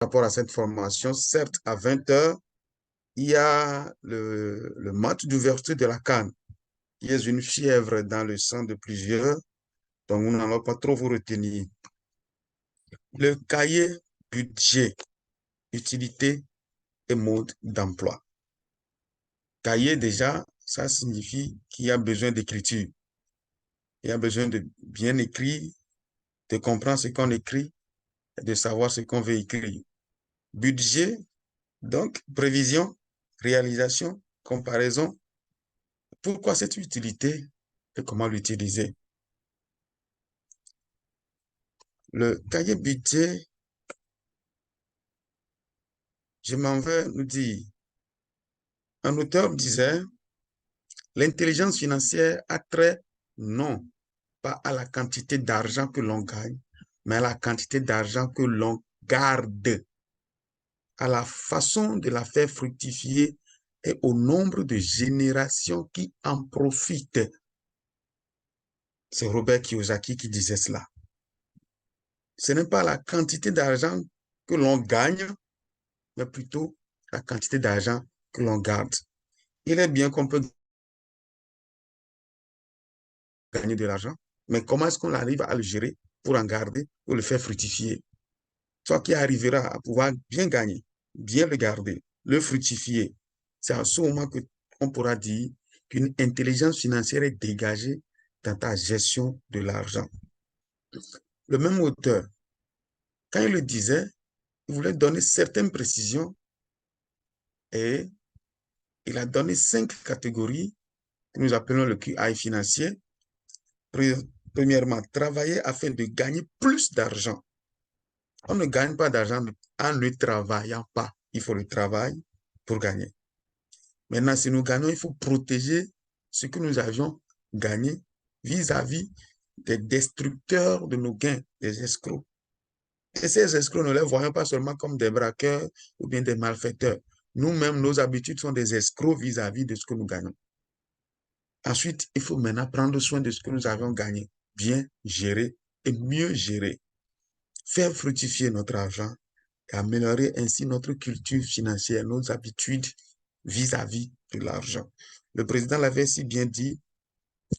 rapport à cette formation, certes, à 20 heures, il y a le match d'ouverture de la CAN, qui est une fièvre dans le sang de plusieurs, donc nous n'allons pas trop vous retenir. Le cahier budget, utilité et mode d'emploi. Cahier, déjà, ça signifie qu'il y a besoin d'écriture. Il y a besoin de bien écrire, de comprendre ce qu'on écrit et de savoir ce qu'on veut écrire. Budget, donc prévision, réalisation, comparaison. Pourquoi cette utilité et comment l'utiliser? Le cahier budget, je m'en vais nous dire, un auteur disait, l'intelligence financière a trait, non, pas à la quantité d'argent que l'on gagne, mais à la quantité d'argent que l'on garde, à la façon de la faire fructifier et au nombre de générations qui en profitent. C'est Robert Kiyosaki qui disait cela. Ce n'est pas la quantité d'argent que l'on gagne, mais plutôt la quantité d'argent que l'on garde. Il est bien qu'on peut gagner de l'argent, mais comment est-ce qu'on arrive à le gérer pour en garder, pour le faire fructifier? Toi qui arriveras à pouvoir bien gagner, bien le garder, le fructifier, c'est à ce moment qu'on pourra dire qu'une intelligence financière est dégagée dans ta gestion de l'argent. Le même auteur, quand il le disait, il voulait donner certaines précisions et il a donné 5 catégories que nous appelons le QI financier. Premièrement, travailler afin de gagner plus d'argent. On ne gagne pas d'argent en ne travaillant pas. Il faut le travail pour gagner. Maintenant, si nous gagnons, il faut protéger ce que nous avions gagné vis-à-vis des destructeurs de nos gains, des escrocs. Et ces escrocs, ne les voyons pas seulement comme des braqueurs ou bien des malfaiteurs. Nous-mêmes, nos habitudes sont des escrocs vis-à-vis de ce que nous gagnons. Ensuite, il faut maintenant prendre soin de ce que nous avons gagné, bien gérer et mieux gérer, faire fructifier notre argent et améliorer ainsi notre culture financière, nos habitudes vis-à-vis de l'argent. Le président l'avait si bien dit,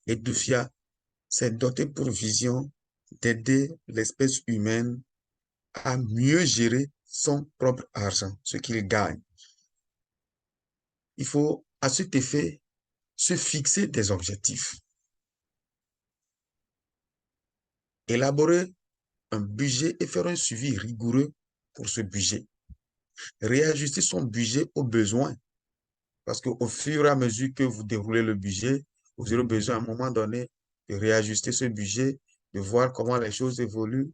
et Dufia s'est doté pour vision d'aider l'espèce humaine à mieux gérer son propre argent, ce qu'il gagne. Il faut à cet effet se fixer des objectifs, élaborer un budget et faire un suivi rigoureux pour ce budget. Réajuster son budget aux besoins, parce qu'au fur et à mesure que vous déroulez le budget, vous aurez besoin à un moment donné de réajuster ce budget, de voir comment les choses évoluent.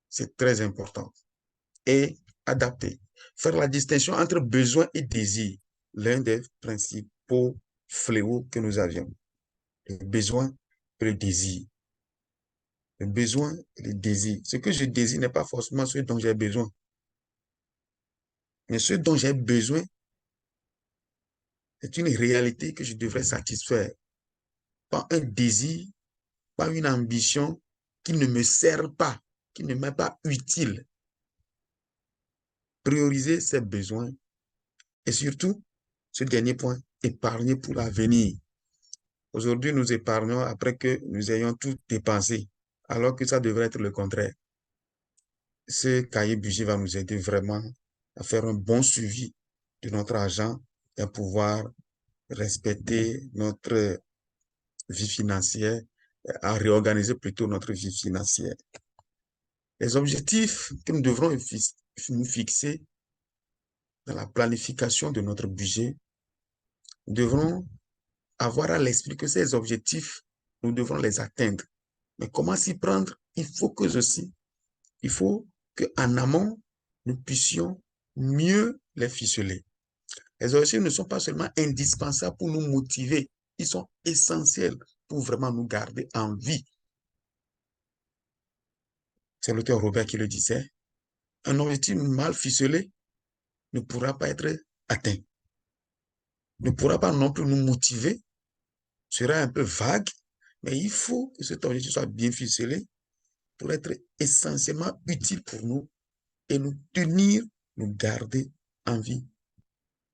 C'est très important. Et adapter. Faire la distinction entre besoin et désir, l'un des principaux fléaux que nous avions. Le besoin et le désir. Le besoin et le désir. Ce que je désire n'est pas forcément ce dont j'ai besoin. Mais ce dont j'ai besoin, c'est une réalité que je devrais satisfaire. Pas un désir, pas une ambition qui ne me sert pas, qui ne m'est pas utile. Prioriser ses besoins et surtout, ce dernier point, épargner pour l'avenir. Aujourd'hui, nous épargnons après que nous ayons tout dépensé, alors que ça devrait être le contraire. Ce cahier budget va nous aider vraiment à faire un bon suivi de notre argent et à pouvoir respecter notre vie financière, à réorganiser plutôt notre vie financière. Les objectifs que nous devrons nous fixer dans la planification de notre budget, nous devrons avoir à l'esprit que ces objectifs, nous devons les atteindre. Mais comment s'y prendre? Il faut qu'en amont, nous puissions mieux les ficeler. Les objectifs ne sont pas seulement indispensables pour nous motiver, ils sont essentiels pour vraiment nous garder en vie. C'est l'auteur Robert qui le disait. Un objectif mal ficelé ne pourra pas être atteint, ne pourra pas non plus nous motiver, sera un peu vague, mais il faut que cet objectif soit bien ficelé pour être essentiellement utile pour nous et nous tenir, nous garder en vie,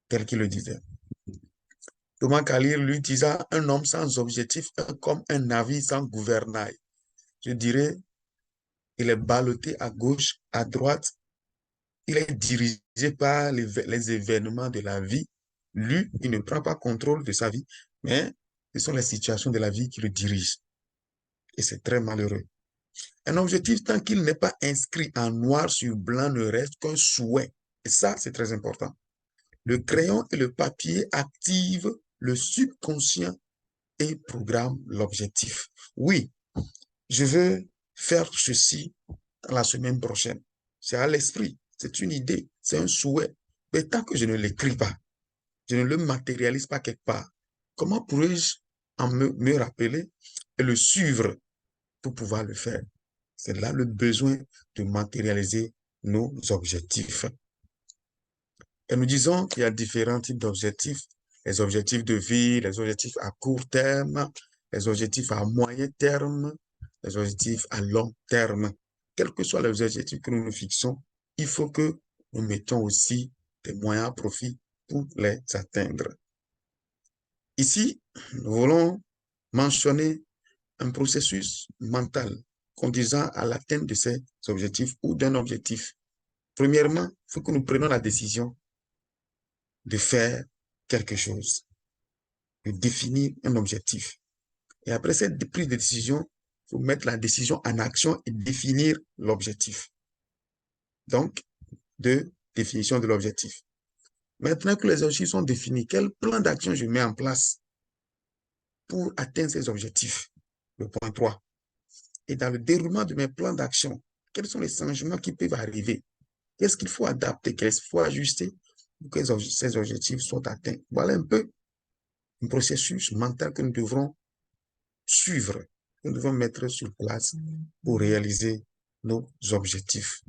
tel qu'il le disait. Thomas Kalir lui disait, un homme sans objectif est comme un navire sans gouvernail. Je dirais, il est ballotté à gauche, à droite, il est dirigé par les événements de la vie. Lui, il ne prend pas contrôle de sa vie, mais ce sont les situations de la vie qui le dirigent. Et c'est très malheureux. Un objectif, tant qu'il n'est pas inscrit en noir sur blanc, ne reste qu'un souhait. Et ça, c'est très important. Le crayon et le papier activent le subconscient et programment l'objectif. Oui, je veux faire ceci la semaine prochaine. C'est à l'esprit, c'est une idée, c'est un souhait. Mais tant que je ne l'écris pas, je ne le matérialise pas quelque part, comment pourrais-je me rappeler et le suivre pour pouvoir le faire? C'est là le besoin de matérialiser nos objectifs. Et nous disons qu'il y a différents types d'objectifs. Les objectifs de vie, les objectifs à court terme, les objectifs à moyen terme, les objectifs à long terme. Quels que soient les objectifs que nous nous fixons, il faut que nous mettions aussi des moyens à profit pour les atteindre. Ici, nous voulons mentionner un processus mental conduisant à l'atteinte de ces objectifs ou d'un objectif. Premièrement, il faut que nous prenions la décision de faire quelque chose, de définir un objectif. Et après cette prise de décision, il faut mettre la décision en action et définir l'objectif. Donc, de définition de l'objectif. Maintenant que les objectifs sont définis, quel plan d'action je mets en place pour atteindre ces objectifs? Le point 3. Et dans le déroulement de mes plans d'action, quels sont les changements qui peuvent arriver? Qu'est-ce qu'il faut adapter? Qu'est-ce qu'il faut ajuster pour que ces objectifs soient atteints? Voilà un peu un processus mental que nous devrons suivre, que nous devons mettre sur place pour réaliser nos objectifs.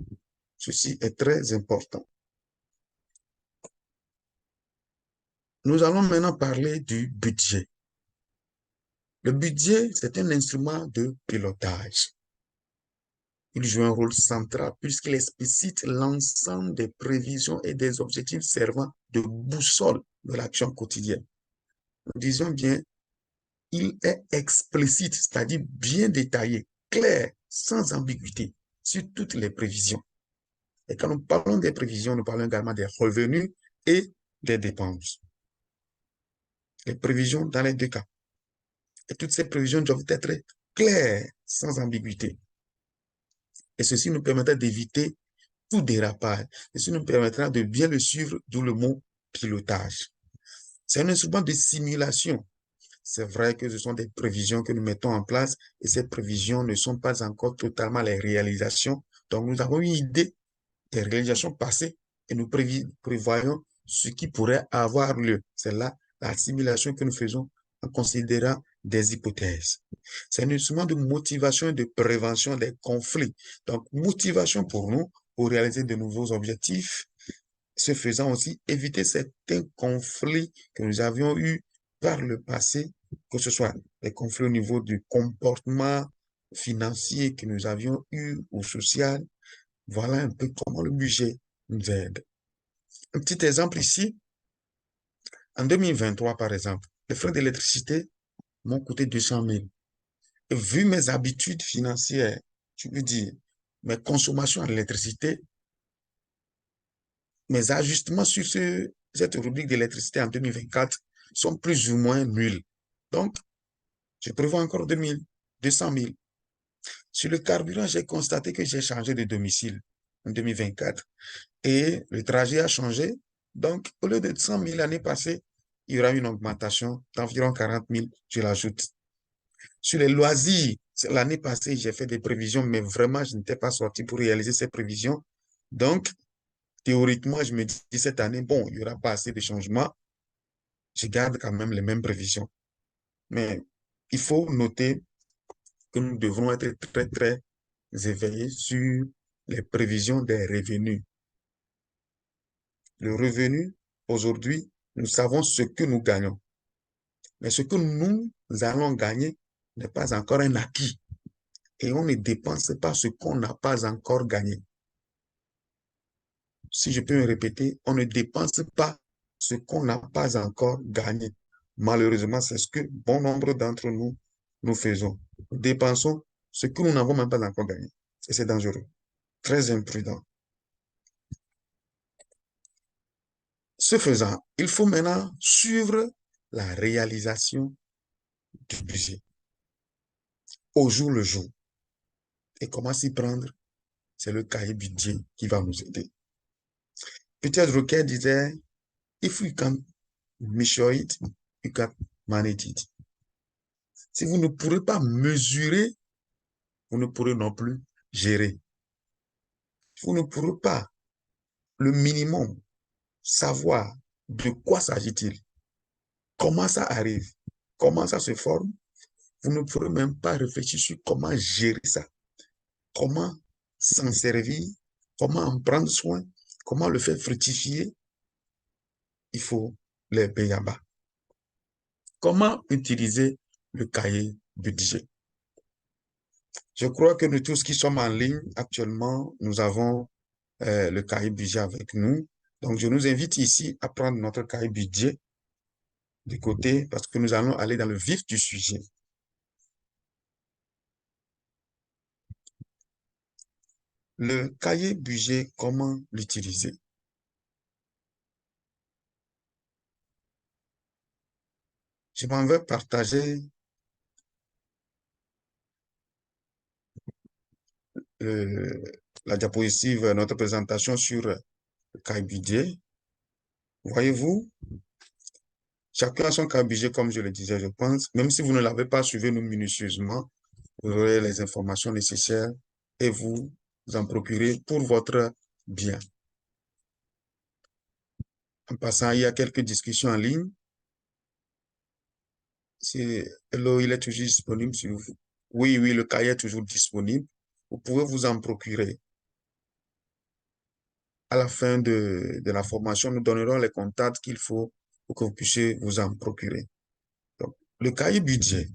Ceci est très important. Nous allons maintenant parler du budget. Le budget, c'est un instrument de pilotage. Il joue un rôle central puisqu'il explicite l'ensemble des prévisions et des objectifs servant de boussole de l'action quotidienne. Nous disons bien, il est explicite, c'est-à-dire bien détaillé, clair, sans ambiguïté sur toutes les prévisions. Et quand nous parlons des prévisions, nous parlons également des revenus et des dépenses. Les prévisions dans les deux cas. Et toutes ces prévisions doivent être claires, sans ambiguïté. Et ceci nous permettra d'éviter tout dérapage. Ceci nous permettra de bien le suivre, d'où le mot pilotage. C'est un instrument de simulation. C'est vrai que ce sont des prévisions que nous mettons en place et ces prévisions ne sont pas encore totalement les réalisations. Donc, nous avons une idée des réalisations passées et nous prévoyons ce qui pourrait avoir lieu. C'est là la simulation que nous faisons en considérant des hypothèses. C'est un instrument de motivation et de prévention des conflits. Donc, motivation pour nous, pour réaliser de nouveaux objectifs, ce faisant aussi éviter certains conflits que nous avions eus par le passé, que ce soit les conflits au niveau du comportement financier que nous avions eu ou social. Voilà un peu comment le budget nous aide. Un petit exemple ici, en 2023 par exemple, les frais d'électricité m'ont coûté 200 000. Et vu mes habitudes financières, je veux dire, mes consommations en électricité, mes ajustements sur cette rubrique d'électricité en 2024 sont plus ou moins nuls. Donc, je prévois encore 200 000. Sur le carburant, j'ai constaté que j'ai changé de domicile en 2024 et le trajet a changé. Donc, au lieu de 100 000 l'année passée, il y aura une augmentation d'environ 40 000, je l'ajoute. Sur les loisirs, l'année passée, j'ai fait des prévisions, mais vraiment, je n'étais pas sorti pour réaliser ces prévisions. Donc, théoriquement, je me dis cette année, bon, il n'y aura pas assez de changements. Je garde quand même les mêmes prévisions. Mais il faut noter que nous devrons être très, très éveillés sur les prévisions des revenus. Le revenu, aujourd'hui, nous savons ce que nous gagnons. Mais ce que nous allons gagner n'est pas encore un acquis. Et on ne dépense pas ce qu'on n'a pas encore gagné. si je peux me répéter, on ne dépense pas ce qu'on n'a pas encore gagné. Malheureusement, c'est ce que bon nombre d'entre nous, nous faisons. Nous dépensons ce que nous n'avons même pas encore gagné. Et c'est dangereux, très imprudent. Ce faisant, il faut maintenant suivre la réalisation du budget au jour le jour. Et comment s'y prendre? C'est le cahier budget qui va nous aider. Peter Drucker disait, if you can measure it, you can manage it. Si vous ne pourrez pas mesurer, vous ne pourrez non plus gérer. Vous ne pourrez pas, le minimum, savoir de quoi s'agit-il, comment ça arrive, comment ça se forme. Vous ne pourrez même pas réfléchir sur comment gérer ça, comment s'en servir, comment en prendre soin, comment le faire fructifier. Il faut les B.A.B.A. Comment utiliser le cahier budget? Je crois que nous tous qui sommes en ligne actuellement, nous avons le cahier budget avec nous. Donc, je nous invite ici à prendre notre cahier budget de côté parce que nous allons aller dans le vif du sujet. Le cahier budget, comment l'utiliser? Je m'en vais partager la diapositive, notre présentation sur le cahier budget. Voyez-vous, chacun a son cahier budget, comme je le disais, je pense. Même si vous ne l'avez pas, suivez-nous minutieusement. Vous aurez les informations nécessaires et vous en procurez pour votre bien. En passant, il y a quelques discussions en ligne. Hello, il est toujours disponible sur vous. Oui, le cahier est toujours disponible. Vous pouvez vous en procurer. À la fin de la formation, nous donnerons les contacts qu'il faut pour que vous puissiez vous en procurer. Donc, le cahier budget.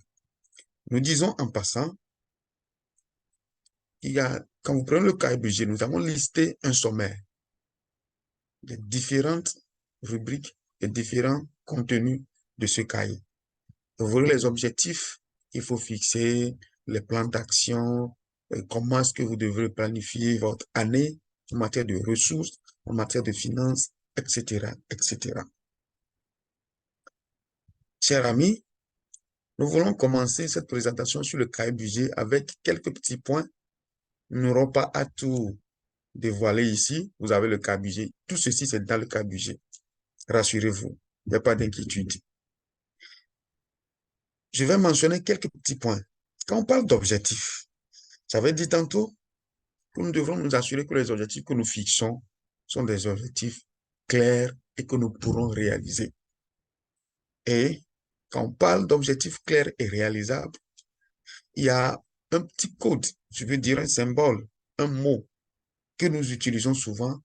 Nous disons en passant, quand vous prenez le cahier budget, nous avons listé un sommaire des différentes rubriques et différents contenus de ce cahier. Vous verrez les objectifs qu'il faut fixer, les plans d'action, comment est-ce que vous devrez planifier votre année en matière de ressources, en matière de finances, etc., etc. Chers amis, nous voulons commencer cette présentation sur le cahier budget avec quelques petits points. Nous n'aurons pas à tout dévoiler ici. Vous avez le cahier budget. Tout ceci, c'est dans le cahier budget. Rassurez-vous, il n'y a pas d'inquiétude. Je vais mentionner quelques petits points. Quand on parle d'objectifs, j'avais dit tantôt que nous devrons nous assurer que les objectifs que nous fixons sont des objectifs clairs et que nous pourrons réaliser. Et quand on parle d'objectifs clairs et réalisables, il y a un petit code, je veux dire un symbole, un mot que nous utilisons souvent,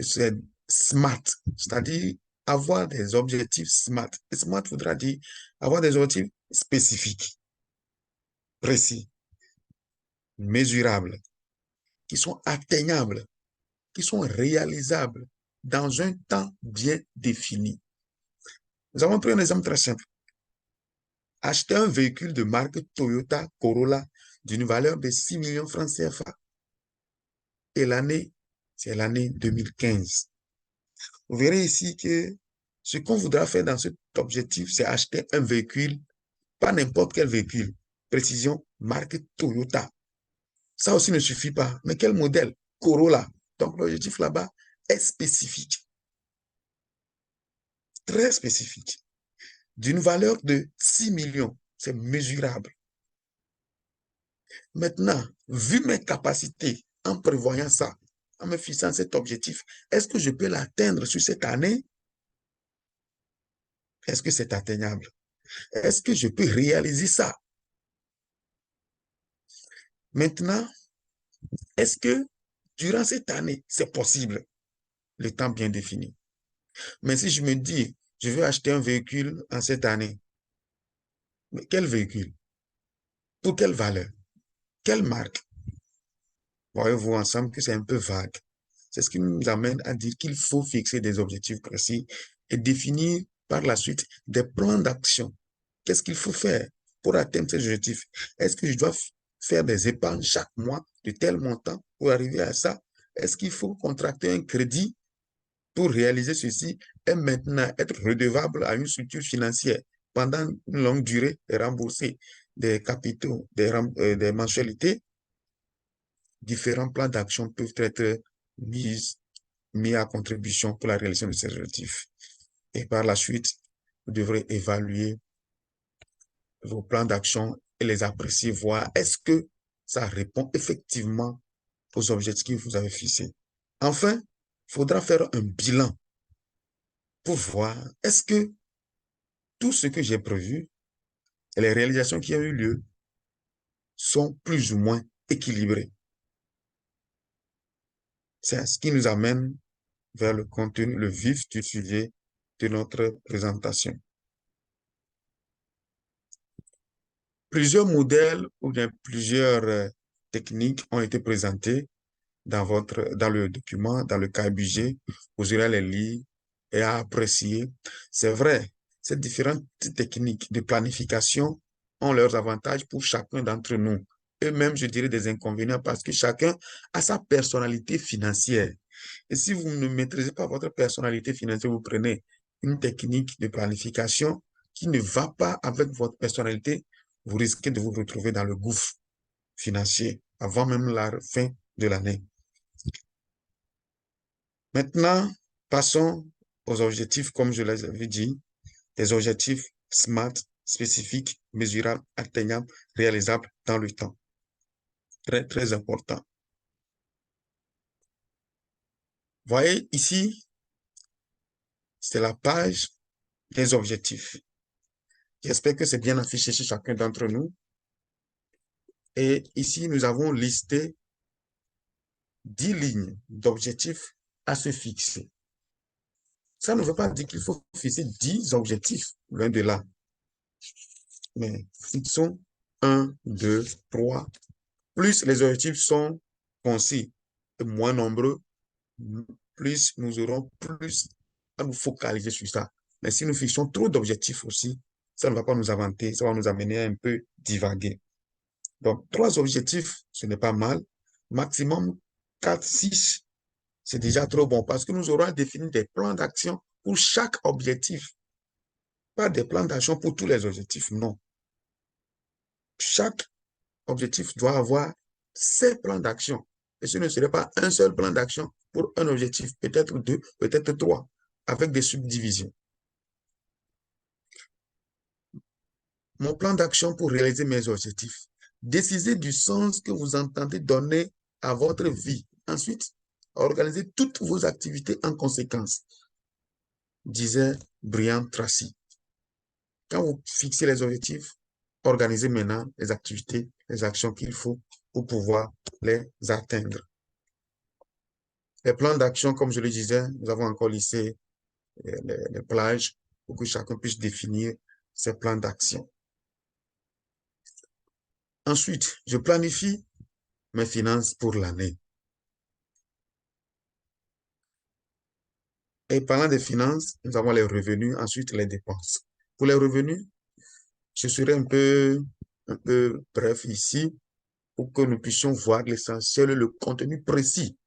c'est SMART, c'est-à-dire avoir des objectifs SMART. Et SMART voudra dire avoir des objectifs spécifiques, précis, mesurables, qui sont atteignables, qui sont réalisables dans un temps bien défini. Nous avons pris un exemple très simple. Acheter un véhicule de marque Toyota Corolla d'une valeur de 6 millions francs CFA. Et l'année, c'est l'année 2015. Vous verrez ici que ce qu'on voudra faire dans cet objectif, c'est acheter un véhicule, pas n'importe quel véhicule. Précision, marque Toyota. Ça aussi ne suffit pas. Mais quel modèle? Corolla. Donc l'objectif là-bas est spécifique. Très spécifique. D'une valeur de 6 millions. C'est mesurable. Maintenant, vu mes capacités en prévoyant ça, en me fixant cet objectif, est-ce que je peux l'atteindre sur cette année? Est-ce que c'est atteignable? Est-ce que je peux réaliser ça? Maintenant, est-ce que durant cette année, c'est possible? Le temps bien défini. Mais si je me dis, je veux acheter un véhicule en cette année, mais quel véhicule? Pour quelle valeur? Quelle marque? Voyez-vous ensemble que c'est un peu vague. C'est ce qui nous amène à dire qu'il faut fixer des objectifs précis et définir par la suite des plans d'action. Qu'est-ce qu'il faut faire pour atteindre ces objectifs? Est-ce que je dois faire des épargnes chaque mois de tel montant pour arriver à ça? Est-ce qu'il faut contracter un crédit pour réaliser ceci et maintenant être redevable à une structure financière pendant une longue durée et rembourser des capitaux, des mensualités? Différents plans d'action peuvent être mis à contribution pour la réalisation de ces objectifs. Et par la suite, vous devrez évaluer vos plans d'action et les apprécier, voir est-ce que ça répond effectivement aux objectifs que vous avez fixés. Enfin, il faudra faire un bilan pour voir est-ce que tout ce que j'ai prévu et les réalisations qui ont eu lieu sont plus ou moins équilibrées. C'est ce qui nous amène vers le contenu, le vif du sujet de notre présentation. Plusieurs modèles ou bien plusieurs techniques ont été présentés dans le document, dans le cahier budget. Vous irez les lire et à apprécier. C'est vrai, ces différentes techniques de planification ont leurs avantages pour chacun d'entre nous. Et même, je dirais, des inconvénients parce que chacun a sa personnalité financière. Et si vous ne maîtrisez pas votre personnalité financière, vous prenez une technique de planification qui ne va pas avec votre personnalité, vous risquez de vous retrouver dans le gouffre financier avant même la fin de l'année. Maintenant, passons aux objectifs, comme je les avais dit, des objectifs SMART, spécifiques, mesurables, atteignables, réalisables dans le temps. Très, très important. Voyez ici, c'est la page des objectifs. J'espère que c'est bien affiché chez chacun d'entre nous. Et ici, nous avons listé 10 lignes d'objectifs à se fixer. Ça ne veut pas dire qu'il faut fixer 10 objectifs, loin de là. Mais fixons 1, 2, 3. Plus les objectifs sont concis et moins nombreux, plus nous aurons plus à nous focaliser sur ça. Mais si nous fixons trop d'objectifs aussi, ça ne va pas nous avancer, ça va nous amener à un peu divaguer. Donc, 3 objectifs, ce n'est pas mal. Maximum 4, 6, c'est déjà trop bon parce que nous aurons à définir des plans d'action pour chaque objectif. Pas des plans d'action pour tous les objectifs, non. Chaque objectif doit avoir ses plans d'action. Et ce ne serait pas un seul plan d'action pour un objectif, peut-être 2, peut-être 3, avec des subdivisions. Mon plan d'action pour réaliser mes objectifs. Décidez du sens que vous entendez donner à votre vie. Ensuite, organisez toutes vos activités en conséquence, disait Brian Tracy. Quand vous fixez les objectifs, organisez maintenant les activités, les actions qu'il faut pour pouvoir les atteindre. Les plans d'action, comme je le disais, nous avons encore listé les plages pour que chacun puisse définir ses plans d'action. Ensuite, je planifie mes finances pour l'année. Et parlant des finances, nous avons les revenus, ensuite les dépenses. Pour les revenus, je serai un peu bref ici pour que nous puissions voir l'essentiel, le contenu précis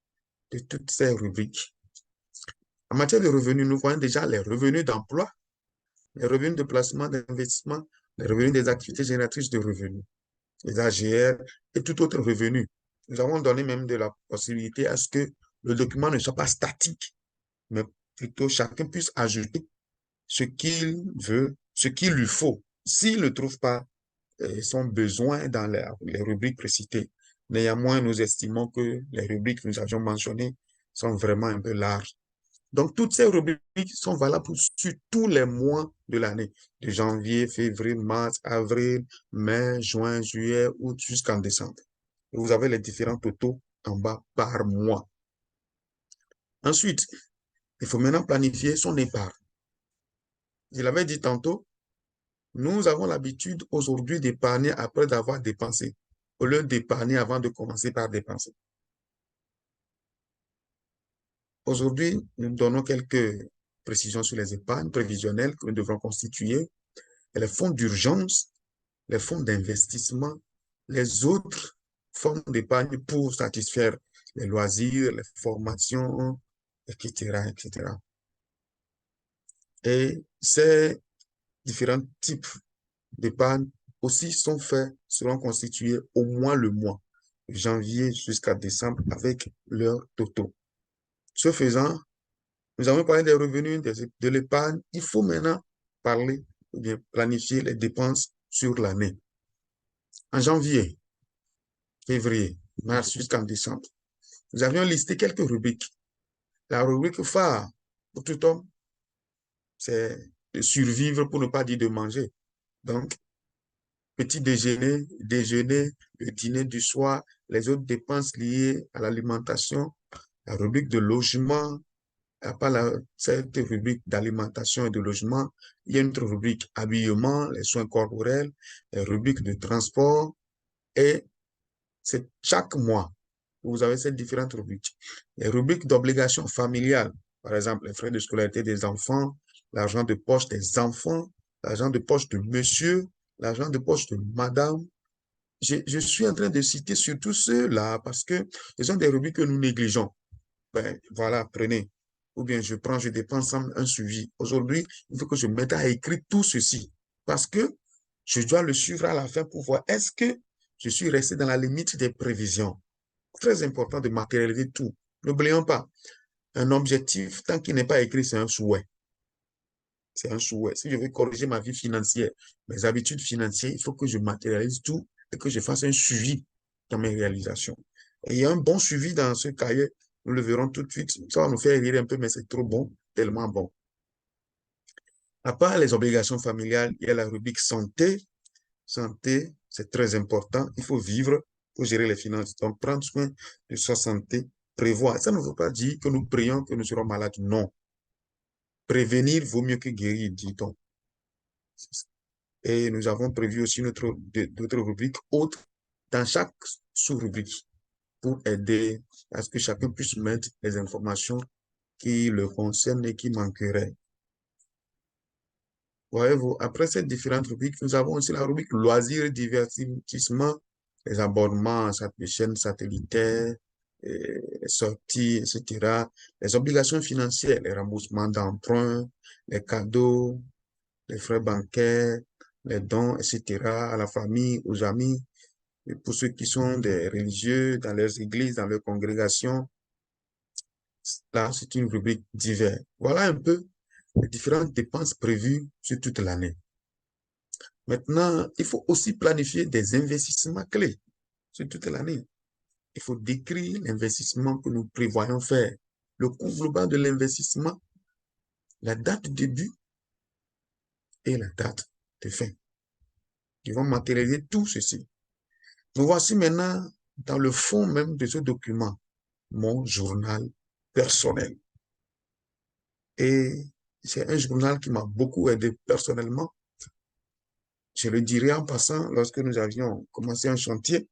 de toutes ces rubriques. En matière de revenus, nous voyons déjà les revenus d'emploi, les revenus de placement, d'investissement, les revenus des activités génératrices de revenus, les AGR et tout autre revenu. Nous avons donné même de la possibilité à ce que le document ne soit pas statique, mais plutôt chacun puisse ajouter ce qu'il veut, ce qu'il lui faut. S'il ne trouve pas son besoin dans les rubriques précitées. Néanmoins, nous estimons que les rubriques que nous avions mentionnées sont vraiment un peu larges. Donc, toutes ces rubriques sont valables sur tous les mois de l'année, de janvier, février, mars, avril, mai, juin, juillet, août, jusqu'en décembre. Et vous avez les différents totaux en bas par mois. Ensuite, il faut maintenant planifier son épargne. Je l'avais dit tantôt, nous avons l'habitude aujourd'hui d'épargner après d'avoir dépensé, au lieu d'épargner avant de commencer par dépenser. Aujourd'hui, nous donnons quelques précisions sur les épargnes prévisionnelles que nous devrons constituer, et les fonds d'urgence, les fonds d'investissement, les autres formes d'épargne pour satisfaire les loisirs, les formations, etc., etc. Et ces différents types d'épargne aussi sont faits, seront constitués au moins le mois, de janvier jusqu'à décembre, avec leurs totaux. Ce faisant, nous avons parlé des revenus, de l'épargne. Il faut maintenant parler ou bien planifier les dépenses sur l'année. En janvier, février, mars jusqu'en décembre, nous avions listé quelques rubriques. La rubrique phare pour tout homme, c'est de survivre pour ne pas dire de manger. Donc, petit déjeuner, déjeuner, le dîner du soir, les autres dépenses liées à l'alimentation, la rubrique de logement. À part cette rubrique d'alimentation et de logement, il y a une autre rubrique habillement, les soins corporels, les rubriques de transport, et c'est chaque mois, vous avez ces différentes rubriques. Les rubriques d'obligations familiales, par exemple, les frais de scolarité des enfants, l'argent de poche des enfants, l'argent de poche de monsieur, l'argent de poche de madame. Je suis en train de citer surtout ceux-là parce que ce sont des rubriques que nous négligeons. Ben, voilà, prenez. Ou bien je prends, je dépense un suivi. Aujourd'hui, il faut que je mette à écrire tout ceci parce que je dois le suivre à la fin pour voir est-ce que je suis resté dans la limite des prévisions. Très important de matérialiser tout. N'oublions pas, un objectif, tant qu'il n'est pas écrit, c'est un souhait. C'est un souhait. Si je veux corriger ma vie financière, mes habitudes financières, il faut que je matérialise tout et que je fasse un suivi dans mes réalisations. Et il y a un bon suivi dans ce cahier. Nous le verrons tout de suite. Ça va nous faire rire un peu, mais c'est trop bon, tellement bon. À part les obligations familiales, il y a la rubrique santé. Santé, c'est très important. Il faut vivre pour gérer les finances. Donc, prendre soin de sa santé, prévoir. Ça ne veut pas dire que nous prions que nous serons malades. Non. Prévenir vaut mieux que guérir, dit-on. Et nous avons prévu aussi d'autres rubriques autres dans chaque sous-rubrique pour aider à ce que chacun puisse mettre les informations qui le concernent et qui manqueraient. Voyez-vous, après ces différentes rubriques, nous avons aussi la rubrique loisirs et divertissement, les abonnements à les chaînes satellitaires, les sorties, etc. Les obligations financières, les remboursements d'emprunts, les cadeaux, les frais bancaires, les dons, etc., à la famille, aux amis, et pour ceux qui sont des religieux, dans leurs églises, dans leurs congrégations. Là, c'est une rubrique divers. Voilà un peu les différentes dépenses prévues sur toute l'année. Maintenant, il faut aussi planifier des investissements clés sur toute l'année. Il faut décrire l'investissement que nous prévoyons faire, le coût global de l'investissement, la date de début et la date de fin. Ils vont matérialiser tout ceci. Nous voici maintenant dans le fond même de ce document, mon journal personnel. Et c'est un journal qui m'a beaucoup aidé personnellement. Je le dirai en passant, lorsque nous avions commencé un chantier,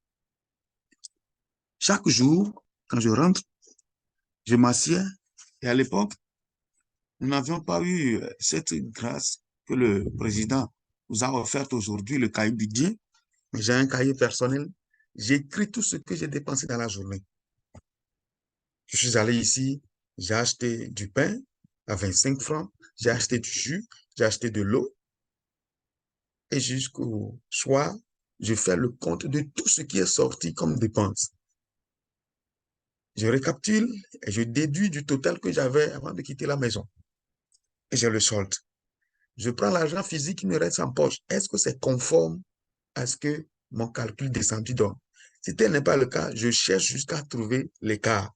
chaque jour, quand je rentre, je m'assieds. Et à l'époque, nous n'avions pas eu cette grâce que le président nous a offerte aujourd'hui, le cahier budget. Mais j'ai un cahier personnel. J'écris tout ce que j'ai dépensé dans la journée. Je suis allé ici, j'ai acheté du pain à 25 francs, j'ai acheté du jus, j'ai acheté de l'eau. Et jusqu'au soir, je fais le compte de tout ce qui est sorti comme dépense. Je récapitule et je déduis du total que j'avais avant de quitter la maison. Et j'ai le solde. Je prends l'argent physique qui me reste en poche. Est-ce que c'est conforme à ce que mon calcul descendu donne? Si tel n'est pas le cas, je cherche jusqu'à trouver l'écart.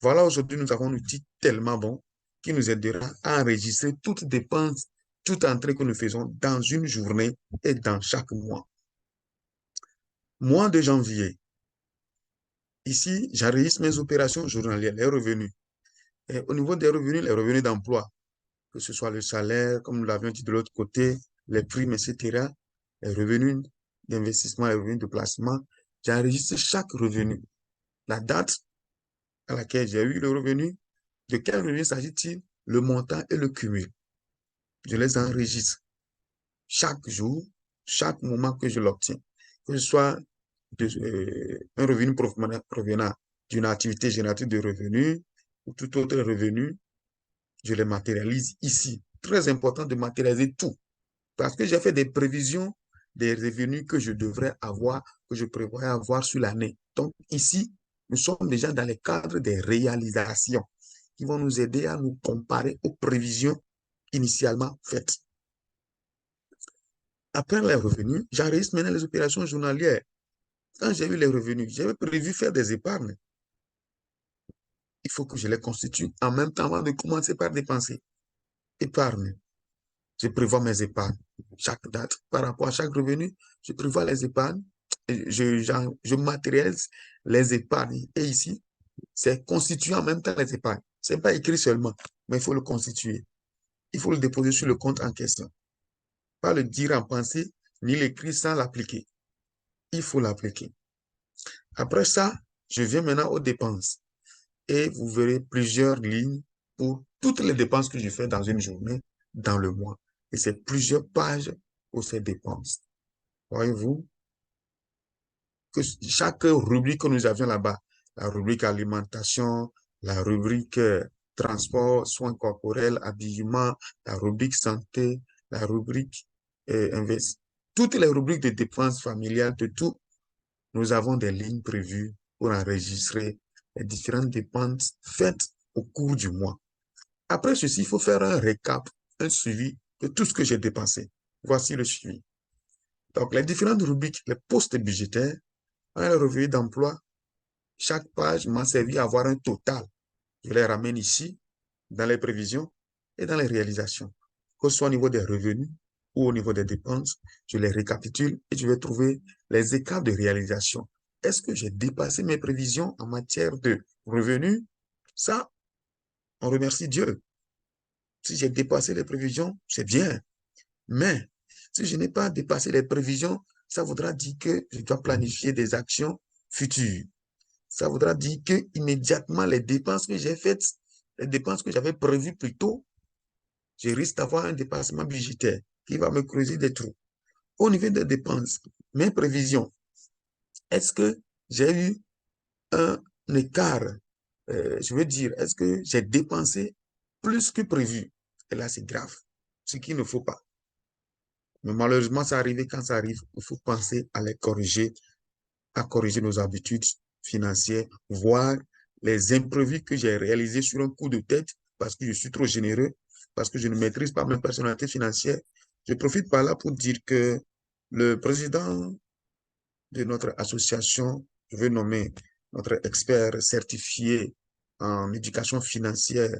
Voilà, aujourd'hui, nous avons un outil tellement bon qui nous aidera à enregistrer toutes dépenses, toute entrée que nous faisons dans une journée et dans chaque mois. Mois de janvier. Ici, j'enregistre mes opérations journalières, les revenus. Et au niveau des revenus, les revenus d'emploi, que ce soit le salaire, comme nous l'avions dit de l'autre côté, les primes, etc., les revenus d'investissement, les revenus de placement, j'enregistre chaque revenu, la date à laquelle j'ai eu le revenu, De quel revenu s'agit-il? Le montant et le cumul. Je les enregistre chaque jour, chaque moment que je l'obtiens. Que ce soit un revenu provenant d'une activité génératrice de revenus ou tout autre revenu, je les matérialise ici. Très important de matérialiser tout. Parce que j'ai fait des prévisions des revenus que je devrais avoir, que je prévoyais avoir sur l'année. Donc ici, nous sommes déjà dans les cadres des réalisations qui vont nous aider à nous comparer aux prévisions initialement faites. Après les revenus, j'enregistre maintenant les opérations journalières. Quand j'ai eu les revenus, j'avais prévu faire des épargnes. Il faut que je les constitue en même temps avant de commencer par dépenser. Épargne. Je prévois mes épargnes. Chaque date, par rapport à chaque revenu, je prévois les épargnes. Je matérialise les épargnes. Et ici, c'est constituer en même temps les épargnes. Ce n'est pas écrit seulement, mais il faut le constituer. Il faut le déposer sur le compte en question. Pas le dire en pensée, ni l'écrire sans l'appliquer. Il faut l'appliquer. Après ça, je viens maintenant aux dépenses. Et vous verrez plusieurs lignes pour toutes les dépenses que je fais dans une journée, dans le mois. Et c'est plusieurs pages pour ces dépenses. Voyez-vous que chaque rubrique que nous avions là-bas, la rubrique alimentation, la rubrique transport, soins corporels, habillement, la rubrique santé, la rubrique toutes les rubriques de dépenses familiales, de tout, nous avons des lignes prévues pour enregistrer les différentes dépenses faites au cours du mois. Après ceci, il faut faire un récap, un suivi de tout ce que j'ai dépensé. Voici le suivi. Donc, les différentes rubriques, les postes budgétaires, les revenus d'emploi, chaque page m'a servi à avoir un total. Je les ramène ici, dans les prévisions et dans les réalisations. Que ce soit au niveau des revenus ou au niveau des dépenses, je les récapitule et je vais trouver les écarts de réalisation. Est-ce que j'ai dépassé mes prévisions en matière de revenus? Ça, on remercie Dieu. Si j'ai dépassé les prévisions, c'est bien. Mais si je n'ai pas dépassé les prévisions, ça voudra dire que je dois planifier des actions futures. Ça voudra dire que immédiatement les dépenses que j'ai faites, les dépenses que j'avais prévues plus tôt, je risque d'avoir un dépassement budgétaire qui va me creuser des trous. Au niveau des dépenses, mes prévisions, est-ce que j'ai eu un écart? Je veux dire, est-ce que j'ai dépensé plus que prévu? Et là, c'est grave, ce qu'il ne faut pas. Mais malheureusement, ça arrive quand ça arrive, il faut penser à les corriger, à corriger nos habitudes financières, voire les imprévus que j'ai réalisés sur un coup de tête parce que je suis trop généreux, parce que je ne maîtrise pas ma personnalité financière. Je profite par là pour dire que le président de notre association, je veux nommer notre expert certifié en éducation financière,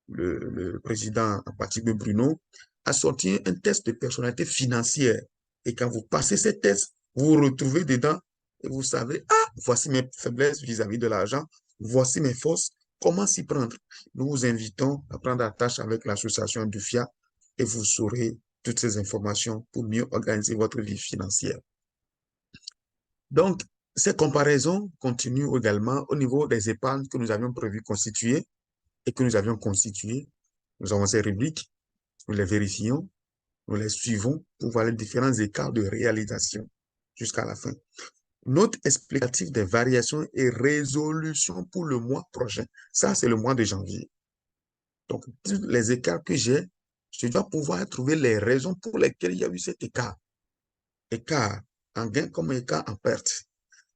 le président Apathibe Bruno, a sorti un test de personnalité financière. Et quand vous passez ce test, vous vous retrouvez dedans et vous savez, ah, voici mes faiblesses vis-à-vis de l'argent, voici mes forces, comment s'y prendre? Nous vous invitons à prendre attache avec l'association du FIA et vous saurez toutes ces informations pour mieux organiser votre vie financière. Donc, ces comparaisons continuent également au niveau des épargnes que nous avions prévu constituer et que nous avions constituées. Nous avons ces rubriques, nous les vérifions, nous les suivons pour voir les différents écarts de réalisation jusqu'à la fin. Note explicative des variations et résolutions pour le mois prochain. Ça, c'est le mois de janvier. Donc, tous les écarts que j'ai, je dois pouvoir trouver les raisons pour lesquelles il y a eu cet écart. Écart en gain comme écart en perte.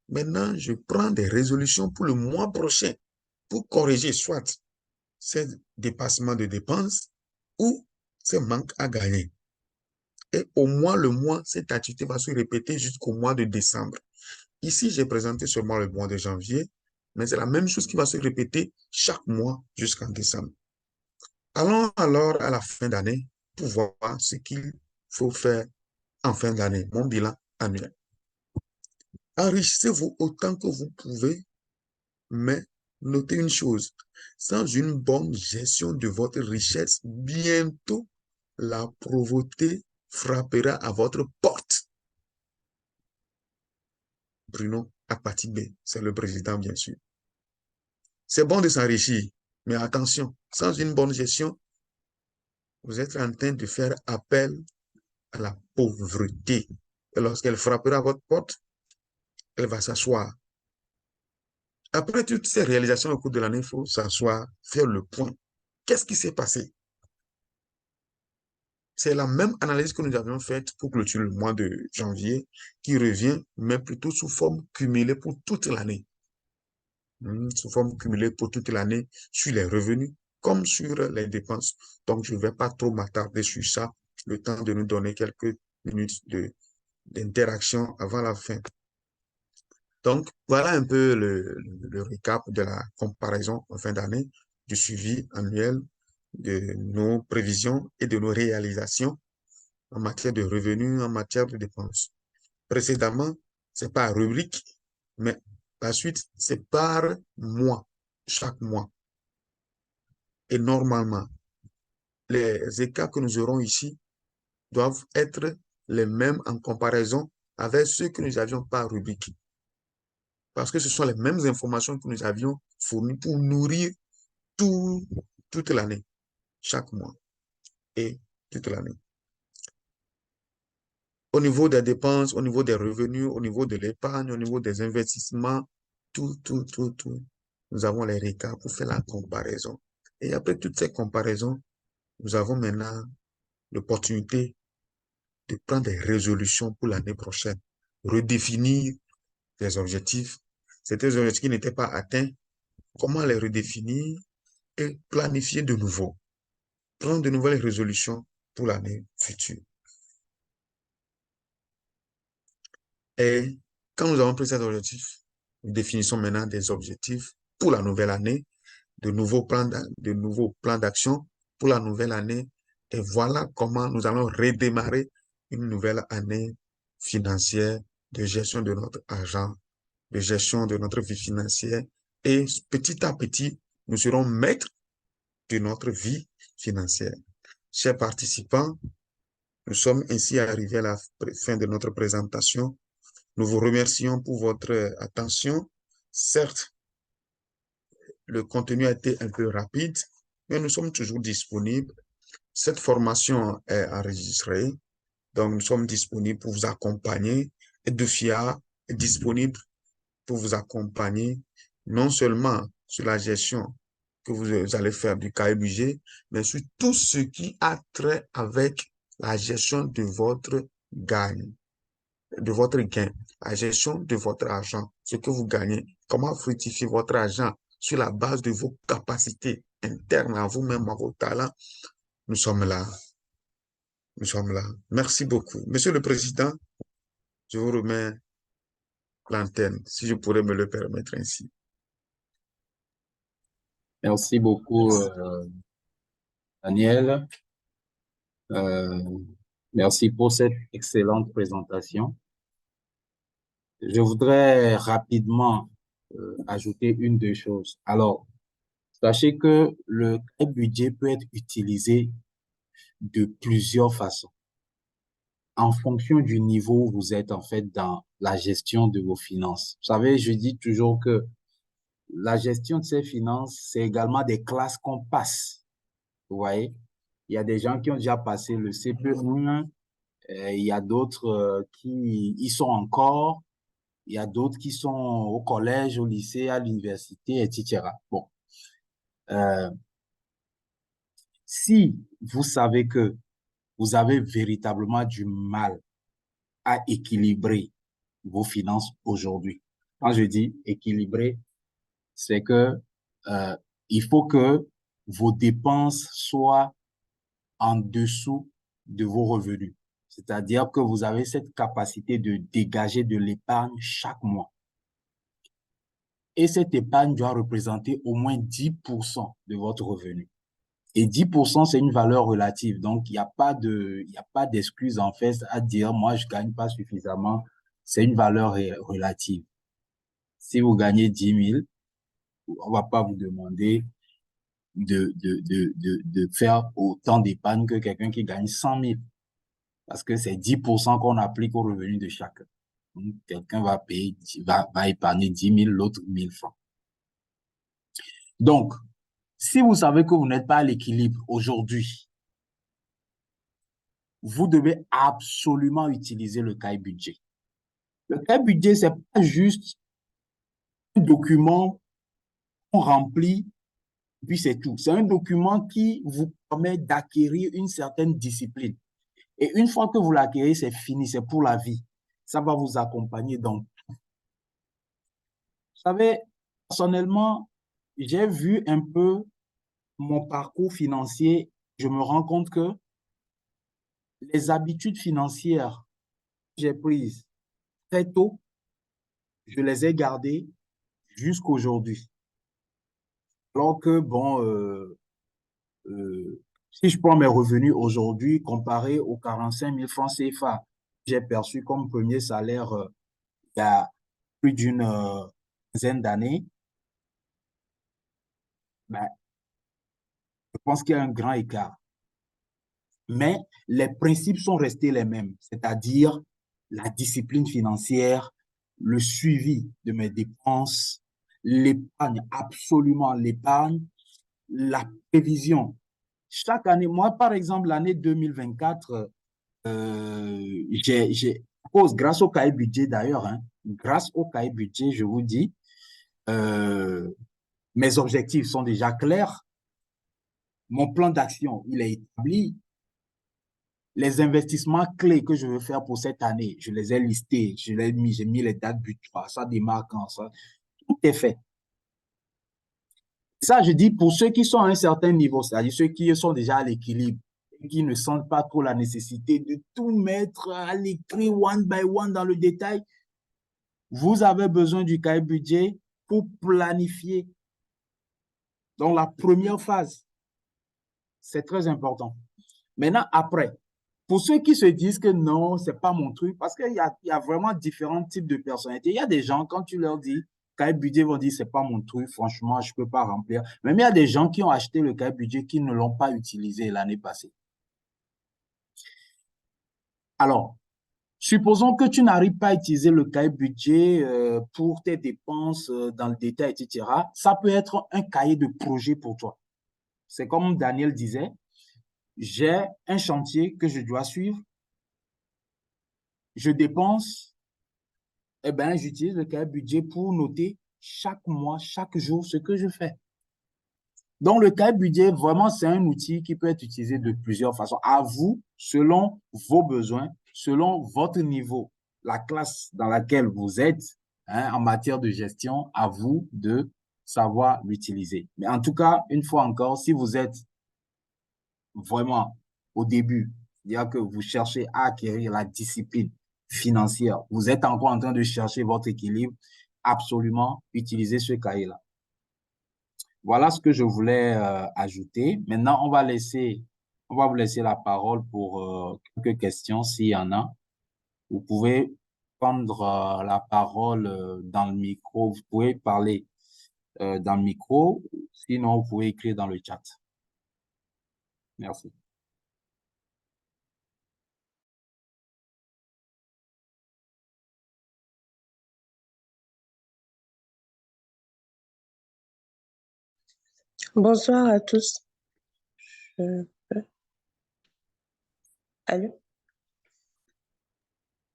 Maintenant, je prends des résolutions pour le mois prochain pour corriger soit ces dépassements de dépenses ou ces manques à gagner. Et au moins le mois, cette activité va se répéter jusqu'au mois de décembre. Ici, j'ai présenté seulement le mois de janvier, mais c'est la même chose qui va se répéter chaque mois jusqu'en décembre. Allons alors à la fin d'année pour voir ce qu'il faut faire en fin d'année, mon bilan annuel. Enrichissez-vous autant que vous pouvez, mais notez une chose, sans une bonne gestion de votre richesse, bientôt la pauvreté frappera à votre porte. Bruno Apatibé, c'est le président, bien sûr. C'est bon de s'enrichir, Mais attention, sans une bonne gestion, vous êtes en train de faire appel à la pauvreté. Et lorsqu'elle frappera à votre porte, elle va s'asseoir. Après toutes ces réalisations au cours de l'année, il faut s'asseoir, faire le point. Qu'est-ce qui s'est passé? C'est la même analyse que nous avions faite pour clôturer le mois de janvier, qui revient, mais plutôt sous forme cumulée pour toute l'année. Sous forme cumulée pour toute l'année sur les revenus comme sur les dépenses. Donc, je ne vais pas trop m'attarder sur ça, le temps de nous donner quelques minutes d'interaction avant la fin. Donc, voilà un peu le récap de la comparaison en fin d'année, du suivi annuel de nos prévisions et de nos réalisations en matière de revenus, en matière de dépenses. Précédemment, c'est par rubrique, mais la suite, c'est par mois, chaque mois. Et normalement, les écarts que nous aurons ici doivent être les mêmes en comparaison avec ceux que nous avions par rubrique. Parce que ce sont les mêmes informations que nous avions fournies pour nourrir toute l'année, chaque mois et toute l'année. Au niveau des dépenses, au niveau des revenus, au niveau de l'épargne, au niveau des investissements, tout. Nous avons les récarts pour faire la comparaison. Et après toutes ces comparaisons, nous avons maintenant l'opportunité de prendre des résolutions pour l'année prochaine, redéfinir les objectifs. C'était des objectifs qui n'étaient pas atteints. Comment les redéfinir et planifier de nouveau. Prendre de nouvelles résolutions pour l'année future. Et quand nous avons pris cet objectif, nous définissons maintenant des objectifs pour la nouvelle année, de nouveaux plans d'action pour la nouvelle année. Et voilà comment nous allons redémarrer une nouvelle année financière de gestion de notre argent, de gestion de notre vie financière. Et petit à petit, nous serons maîtres de notre vie financière. Chers participants, nous sommes ainsi arrivés à la fin de notre présentation. Nous vous remercions pour votre attention. Certes, le contenu a été un peu rapide, mais nous sommes toujours disponibles. Cette formation est enregistrée, donc nous sommes disponibles pour vous accompagner. Et DEFIA est disponible pour vous accompagner, non seulement sur la gestion que vous allez faire du cahier budget, mais sur tout ce qui a trait avec la gestion de votre gain, la gestion de votre argent, ce que vous gagnez, comment fructifier votre argent sur la base de vos capacités internes à vous-même, à vos talents. Nous sommes là. Nous sommes là. Merci beaucoup. Monsieur le Président, je vous remets l'antenne, si je pourrais me le permettre ainsi. Merci beaucoup, Daniel. Merci pour cette excellente présentation. Je voudrais rapidement ajouter deux choses. Alors, sachez que le budget peut être utilisé de plusieurs façons en fonction du niveau où vous êtes en fait dans la gestion de vos finances. Vous savez, je dis toujours que la gestion de ces finances, c'est également des classes qu'on passe. Vous voyez, il y a des gens qui ont déjà passé le CP1, il y a d'autres qui y sont encore, il y a d'autres qui sont au collège, au lycée, à l'université, etc. Bon, si vous savez que vous avez véritablement du mal à équilibrer vos finances aujourd'hui, quand je dis équilibrer, c'est que il faut que vos dépenses soient en dessous de vos revenus. C'est-à-dire que vous avez cette capacité de dégager de l'épargne chaque mois. Et cette épargne doit représenter au moins 10% de votre revenu. Et 10%, c'est une valeur relative. Donc, il n'y a pas d'excuse en fait à dire, moi, je ne gagne pas suffisamment. C'est une valeur relative. Si vous gagnez 10 000, on ne va pas vous demander de faire autant d'épargne que quelqu'un qui gagne 100 000. Parce que c'est 10% qu'on applique au revenu de chacun. Donc, quelqu'un va épargner 10 000, l'autre 1 000 francs. Donc, Si vous savez que vous n'êtes pas à l'équilibre aujourd'hui, vous devez absolument utiliser le cahier budget. Le cahier budget, ce n'est pas juste un document qu'on remplit, puis c'est tout. C'est un document qui vous permet d'acquérir une certaine discipline. Et une fois que vous l'acquérez, c'est fini, c'est pour la vie. Ça va vous accompagner dans tout. Vous savez, personnellement, j'ai vu un peu mon parcours financier. Je me rends compte que les habitudes financières que j'ai prises très tôt, je les ai gardées jusqu'à aujourd'hui. Alors que, bon, si je prends mes revenus aujourd'hui comparé aux 45 000 francs CFA que j'ai perçu comme premier salaire il y a plus d'une quinzaine d'années, ben, je pense qu'il y a un grand écart. Mais les principes sont restés les mêmes, c'est-à-dire la discipline financière, le suivi de mes dépenses, l'épargne, absolument l'épargne, la prévision. Chaque année, moi, par exemple, l'année 2024, grâce au cahier budget d'ailleurs, hein, grâce au cahier budget, je vous dis, euh, mes objectifs sont déjà clairs. Mon plan d'action, il est établi. Les investissements clés que je veux faire pour cette année, je les ai listés, j'ai mis les dates butoirs, ça démarre quand ça. Tout est fait. Ça, je dis pour ceux qui sont à un certain niveau, c'est-à-dire ceux qui sont déjà à l'équilibre et qui ne sentent pas trop la nécessité de tout mettre à l'écrit one by one dans le détail, vous avez besoin du cahier budget pour planifier. Donc, la première phase, c'est très important. Maintenant, après, pour ceux qui se disent que non, ce n'est pas mon truc, parce qu'il y a vraiment différents types de personnalités. Il y a des gens, quand tu leur dis cahier budget, ils vont dire, ce n'est pas mon truc, franchement, je ne peux pas remplir. Même il y a des gens qui ont acheté le cahier budget qui ne l'ont pas utilisé l'année passée. Alors, supposons que tu n'arrives pas à utiliser le cahier budget pour tes dépenses dans le détail, etc. Ça peut être un cahier de projet pour toi. C'est comme Daniel disait, j'ai un chantier que je dois suivre, je dépense, eh bien, j'utilise le cahier budget pour noter chaque mois, chaque jour, ce que je fais. Donc, le cahier budget, vraiment, c'est un outil qui peut être utilisé de plusieurs façons. À vous, selon vos besoins, selon votre niveau, la classe dans laquelle vous êtes, hein, en matière de gestion, à vous de savoir l'utiliser. Mais en tout cas, une fois encore, si vous êtes vraiment au début, c'est-à-dire que vous cherchez à acquérir la discipline financière, vous êtes encore en train de chercher votre équilibre, absolument utilisez ce cahier-là. Voilà ce que je voulais ajouter. Maintenant, on va vous laisser la parole pour quelques questions s'il y en a. Vous pouvez prendre la parole dans le micro. Vous pouvez parler dans le micro. Sinon, vous pouvez écrire dans le chat. Merci. Bonsoir à tous. Euh, Allô?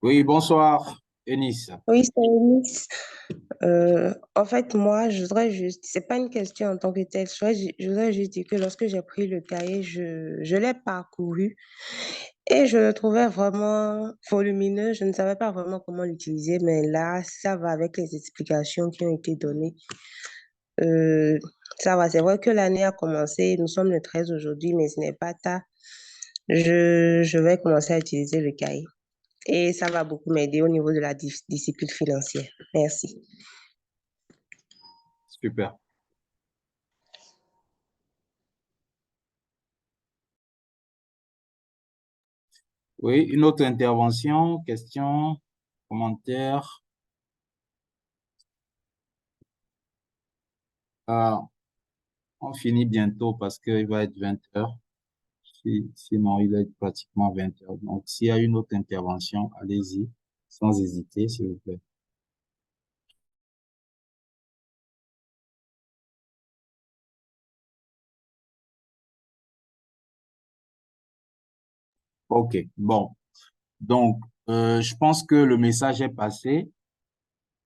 Oui, bonsoir, Eunice. Oui, c'est Eunice. En fait, moi, je voudrais juste, c'est pas une question en tant que telle, je voudrais juste dire que lorsque j'ai pris le cahier, je l'ai parcouru et je le trouvais vraiment volumineux. Je ne savais pas vraiment comment l'utiliser, mais là, ça va avec les explications qui ont été données. Euh, Ça va, c'est vrai que l'année a commencé, nous sommes le 13 aujourd'hui, mais ce n'est pas tard. Je vais commencer à utiliser le cahier. Et ça va beaucoup m'aider au niveau de la discipline financière. Merci. Super. Oui, une autre intervention, question, commentaire. On finit bientôt parce qu'il va être 20 heures. Sinon, il est pratiquement 20 heures. Donc, s'il y a une autre intervention, allez-y, sans hésiter, s'il vous plaît. OK, bon. Donc, je pense que le message est passé.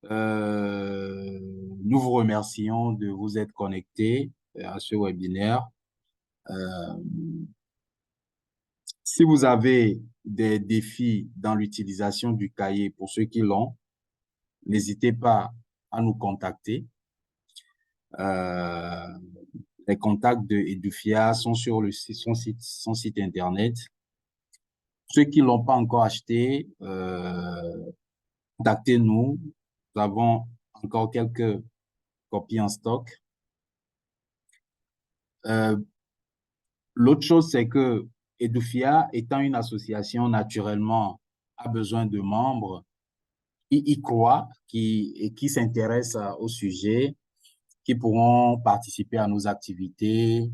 Nous vous remercions de vous être connectés à ce webinaire. Si vous avez des défis dans l'utilisation du cahier pour ceux qui l'ont, n'hésitez pas à nous contacter. Les contacts de Edufia sont sur son site internet. Ceux qui ne l'ont pas encore acheté, contactez-nous. Nous avons encore quelques copies en stock. L'autre chose, c'est que Edufia, étant une association, naturellement, a besoin de membres qui y croient et qui s'intéressent au sujet, qui pourront participer à nos activités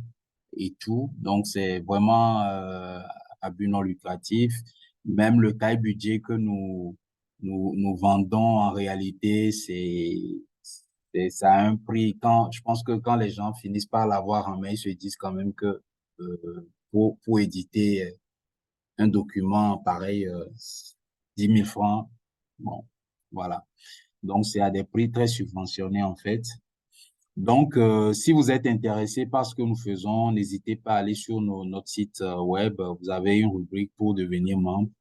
et tout. Donc, c'est vraiment à but non lucratif. Même le cahier budget que nous vendons, en réalité, ça a un prix. Je pense que quand les gens finissent par l'avoir en main, ils se disent quand même que pour éditer un document pareil, 10 000 francs, bon, voilà. Donc, c'est à des prix très subventionnés, en fait. Donc, si vous êtes intéressé par ce que nous faisons, n'hésitez pas à aller sur notre site web. Vous avez une rubrique pour devenir membre.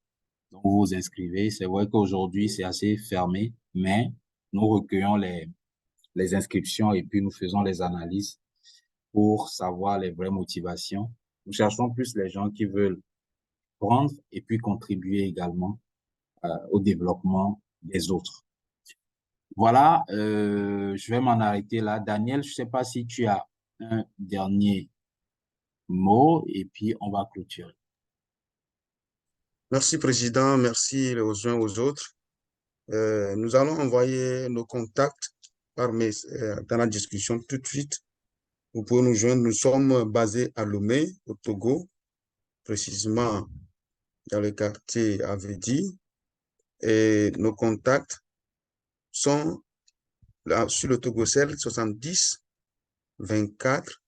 Donc, vous vous inscrivez. C'est vrai qu'aujourd'hui, c'est assez fermé, mais nous recueillons les inscriptions et puis nous faisons les analyses pour savoir les vraies motivations. Nous cherchons plus les gens qui veulent prendre et puis contribuer également au développement des autres. Voilà, je vais m'en arrêter là. Daniel, je ne sais pas si tu as un dernier mot et puis on va clôturer. Merci, Président. Merci aux uns aux autres. Nous allons envoyer nos contacts dans la discussion tout de suite. Vous pouvez nous joindre. Nous sommes basés à Lomé, au Togo, précisément dans le quartier Avedi. Et nos contacts sont là, sur le Togocel 70 24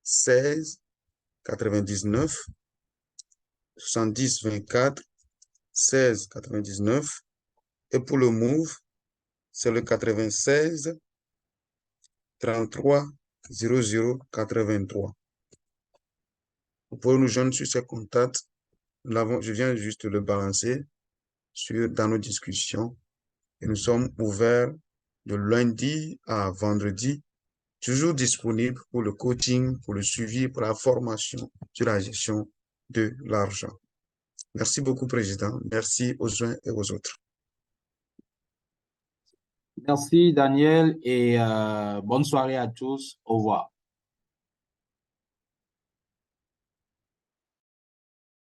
16 99 70 24 16 99 et pour le Move, c'est le 96 33 00 83. Vous pouvez nous joindre sur ces contacts. Je viens juste de le balancer dans nos discussions. Et nous sommes ouverts de lundi à vendredi, toujours disponibles pour le coaching, pour le suivi, pour la formation sur la gestion de l'argent. Merci beaucoup, Président. Merci aux uns et aux autres. Merci, Daniel, et bonne soirée à tous. Au revoir.